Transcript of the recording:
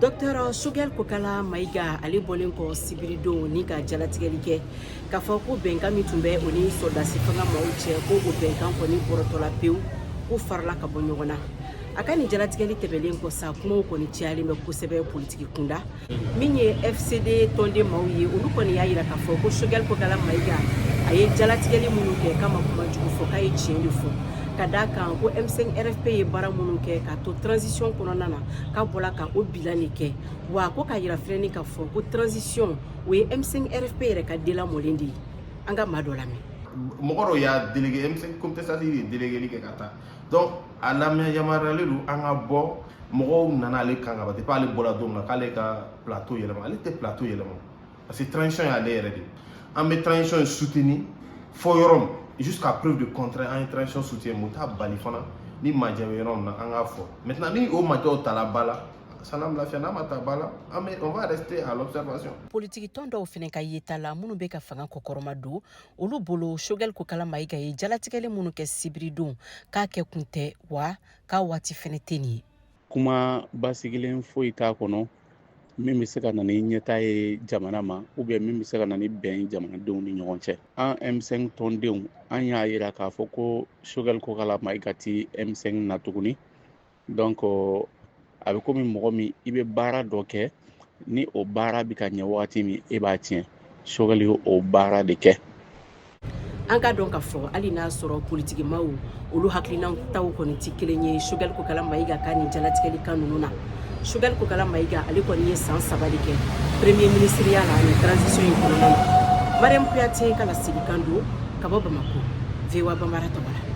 Dr. Choguel Kokala Maïga ale bolen ko sibirido ni ka jalatigɛli kɛ k'a fɔ ko bɛnkan min tun bɛ o ni sɔrdasi fanga maaw cɛ ko o bɛnkan kɔni bɔrɔtɔla pewu ko farala ka bɔ ɲɔgɔn na. A ka nin jalatigɛli tɛmɛlen kɔ sa kumaw kɔni cayalen bɛ kosɛbɛ politiki kunda min ye FCD tɔnden maaw ye olu kɔni y'a yira k'a fɔ ko Choguel Kokala Maïga a ye jalatigɛli minnu kɛ k'a ma kuma jugu fɔ k'a ye tiɲɛ de fɔ ka d'a kan ko M5 RFP ye baara minnu kɛ k'a to transition kɔnɔna na k'a bɔla ka o bilan de kɛ wa ko k'a yira fɛnɛ k'a fɔ ko transition o ye M5 RFP yɛrɛ ka delamɔlen de ye an ka maa dɔ lamɛn. Mɔgɔ dɔ y'a délégué M5 comité stratégique ye délégué kɛ ka taa donc a lamɛn yamaruyalen don an ka bɔ mɔgɔw nana ale kan ka ban depuis ale bɔra don min na k'ale ka plateau yɛlɛma ale tɛ plateau yɛlɛma parce que transition y'ale yɛrɛ de an bɛ transition in soutenir fo yɔrɔ min jusqu'à preuve de contraire an ye transition soutenir mo t'a bali fana ni majɛ bɛ yɔrɔ min na an k'a fɔ maintenant ni o majɛw tala ba la sanam lafiya n'a ma ta ba la on va rester à l'observation. Politiki tɔn dɔw fɛnɛ ka yeta la minnu bɛ ka fanga kɔkɔrɔma don olu bolo Choguel Kokala Maïga ye jalatigɛli minnu kɛ sibiridon k'a kɛ kun tɛ wa k'a waati fɛnɛ tɛ nin ye. Kuma basigilen foyi t'a kɔnɔ min bɛ se ka na ni ɲɛta ye jamana ma ou bien min bɛ se ka na ni bɛn jamanadenw ni ɲɔgɔn cɛ. An M5 tɔndenw an y'a yira k'a fɔ ko Choguel Kokala Maïga ti M5 na tuguni donc a bɛ komi mɔgɔ min i bɛ baara dɔ kɛ ni o baara bɛ ka ɲɛ wagati min e b'a tiɲɛ Choguel ye o baara de kɛ. An ka dɔn k'a fɔ hali n'a sɔrɔ politikimaw olu hakilinaw taw kɔni ti kelen ye Choguel Kokala Maïga ka nin jalatigɛli kan ninnu na. Choguel Kokala Maïga ale kɔni ye san 3 de kɛ premier ministre ya la ni transition in kɔnɔna na. Mariam Kuyate ka laselikan don ka bɔ Bamako. VOA Bambara Tabara.